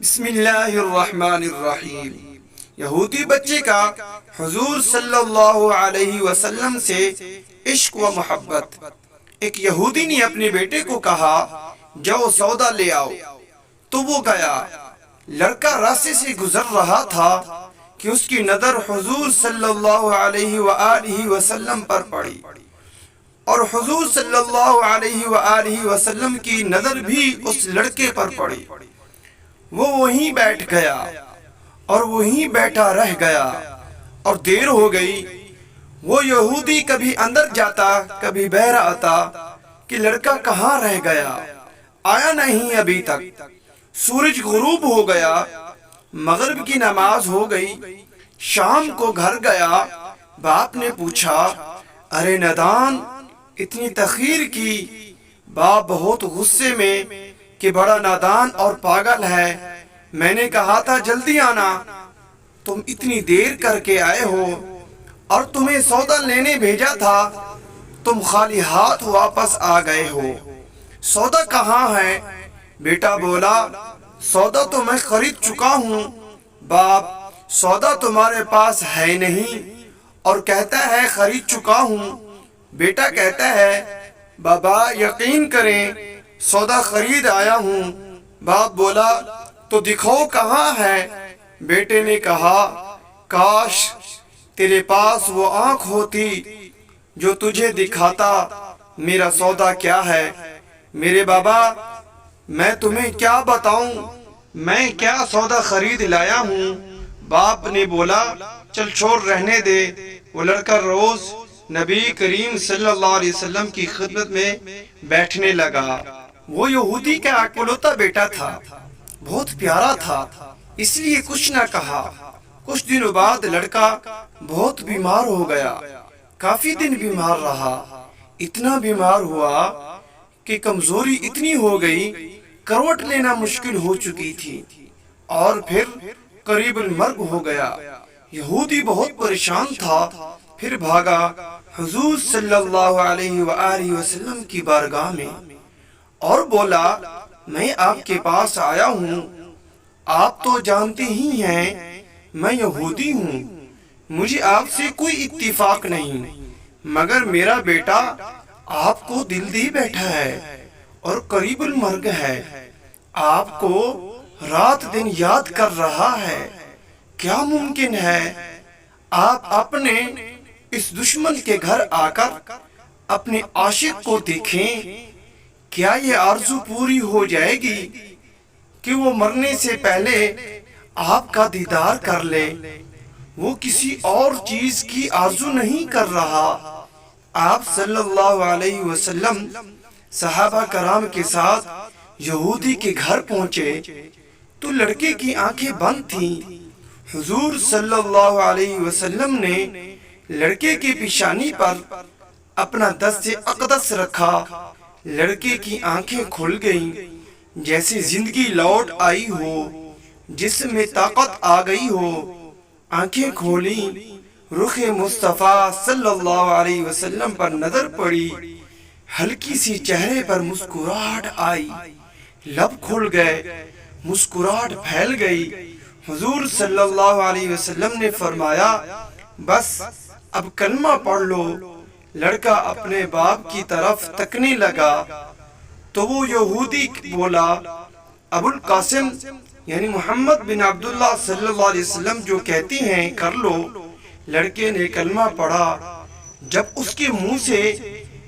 بسم اللہ الرحمن الرحیم۔ یہودی بچے کا حضور صلی اللہ علیہ وسلم سے عشق و محبت۔ ایک یہودی نے اپنے بیٹے کو کہا جاؤ سودا لے آؤ، تو وہ گیا۔ لڑکا راستے سے گزر رہا تھا کہ اس کی نظر حضور صلی اللہ علیہ وآلہ وسلم پر پڑی، اور حضور صلی اللہ علیہ وآلہ وسلم کی نظر بھی اس لڑکے پر پڑی۔ وہ وہیں بیٹھ گیا اور وہیں بیٹھا رہ گیا، اور دیر ہو گئی۔ وہ یہودی کبھی اندر جاتا کبھی باہر آتا کہ لڑکا کہاں رہ گیا، آیا نہیں ابھی تک۔ سورج غروب ہو گیا، مغرب کی نماز ہو گئی۔ شام کو گھر گیا، باپ نے پوچھا ارے نادان اتنی تاخیر کی؟ باپ بہت غصے میں کہ بڑا نادان اور پاگل ہے، میں نے کہا تھا جلدی آنا، تم اتنی دیر کر کے آئے ہو، اور تمہیں سودا لینے بھیجا تھا، تم خالی ہاتھ واپس آ گئے ہو۔ سودا کہاں ہے؟ بیٹا بولا سودا تو میں خرید چکا ہوں۔ باپ سودا تمہارے پاس ہے نہیں اور کہتا ہے خرید چکا ہوں۔ بیٹا کہتا ہے بابا یقین کریں سودا خرید آیا ہوں۔ باپ بولا تو دکھاؤ کہاں ہے؟ بیٹے نے کہا کاش تیرے پاس وہ آنکھ ہوتی جو تجھے دکھاتا میرا سودا کیا ہے۔ میرے بابا میں تمہیں کیا بتاؤں، میں کیا سودا خرید لایا ہوں۔ باپ نے بولا چل چھوڑ رہنے دے۔ وہ لڑکا روز نبی کریم صلی اللہ علیہ وسلم کی خدمت میں بیٹھنے لگا۔ وہ یہودی کا اکلوتا بیٹا تھا، بہت پیارا تھا، اس لیے کچھ نہ کہا۔ کچھ دنوں بعد لڑکا بہت بیمار ہو گیا، کافی دن بیمار رہا۔ اتنا بیمار ہوا کہ کمزوری اتنی ہو گئی کروٹ لینا مشکل ہو چکی تھی، اور پھر قریب المرگ ہو گیا۔ یہودی بہت پریشان تھا، پھر بھاگا حضور صلی اللہ علیہ وآلہ وسلم کی بارگاہ میں اور بولا میں آپ کے پاس آیا ہوں، آپ تو جانتے ہی ہیں میں یہودی ہوں، مجھے آپ سے کوئی اتفاق نہیں، مگر میرا بیٹا آپ کو دل دے بیٹھا ہے اور قریب المرگ ہے، آپ کو رات دن یاد کر رہا ہے۔ کیا ممکن ہے آپ اپنے اس دشمن کے گھر آ کر اپنے عاشق کو دیکھیں؟ کیا یہ آرزو پوری ہو جائے گی کہ وہ مرنے سے پہلے آپ کا دیدار کر لے؟ وہ کسی اور چیز کی آرزو نہیں کر رہا۔ آپ صلی اللہ علیہ وسلم صحابہ کرام کے ساتھ یہودی کے گھر پہنچے تو لڑکے کی آنکھیں بند تھیں۔ حضور صلی اللہ علیہ وسلم نے لڑکے کی پیشانی پر اپنا دست اقدس رکھا، لڑکے کی آنکھیں کھل گئیں جیسے زندگی لوٹ آئی ہو، جسم میں طاقت آ گئی ہو۔ آنکھیں کھولیں، رخ مصطفیٰ صلی اللہ علیہ وسلم پر نظر پڑی، ہلکی سی چہرے پر مسکراہٹ آئی، لب کھل گئے، مسکراہٹ پھیل گئی۔ حضور صلی اللہ علیہ وسلم نے فرمایا بس اب کلمہ پڑھ لو۔ لڑکا اپنے باپ کی طرف تکنے لگا تو وہ یہودی بولا ابو القاسم یعنی محمد بن عبداللہ صلی اللہ علیہ وسلم جو کہتی ہیں کر لو۔ لڑکے نے کلمہ پڑھا، جب اس کے منہ سے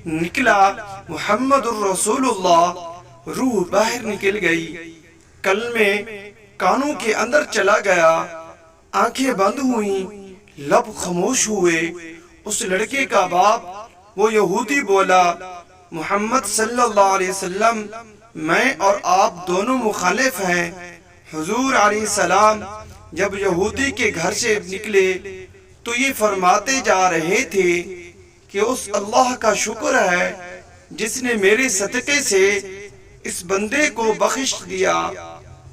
نکلا محمد الرسول اللہ، روح باہر نکل گئی، کلمے کانوں کے اندر چلا گیا، آنکھیں بند ہوئیں، لب خاموش ہوئے۔ اس لڑکے کا باپ وہ یہودی بولا محمد صلی اللہ علیہ وسلم میں اور آپ دونوں مخالف ہیں۔ حضور علیہ السلام جب یہودی کے گھر سے نکلے تو یہ فرماتے جا رہے تھے کہ اس اللہ کا شکر ہے جس نے میرے صدقے سے اس بندے کو بخش دیا۔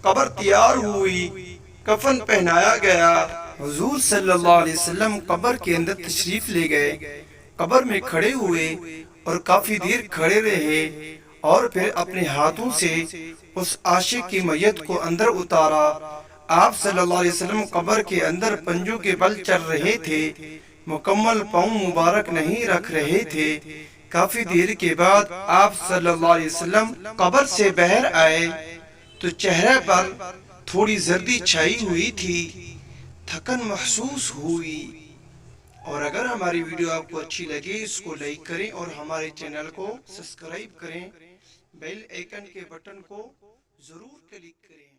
قبر تیار ہوئی، کفن پہنایا گیا۔ حضور صلی اللہ علیہ وسلم قبر کے اندر تشریف لے گئے، قبر میں کھڑے ہوئے اور کافی دیر کھڑے رہے، اور پھر اپنے ہاتھوں سے اس عاشق کی میت کو اندر اتارا۔ آپ صلی اللہ علیہ وسلم قبر کے اندر پنجوں کے بل چل رہے تھے، مکمل پاؤں مبارک نہیں رکھ رہے تھے۔ کافی دیر کے بعد آپ صلی اللہ علیہ وسلم قبر سے باہر آئے تو چہرے پر تھوڑی زردی چھائی ہوئی تھی، تھکن محسوس ہوئی۔ اور اگر ہماری ویڈیو آپ کو اچھی لگے اس کو لائک کریں اور ہمارے چینل کو سبسکرائب کریں، بیل آئیکن کے بٹن کو ضرور کلک کریں۔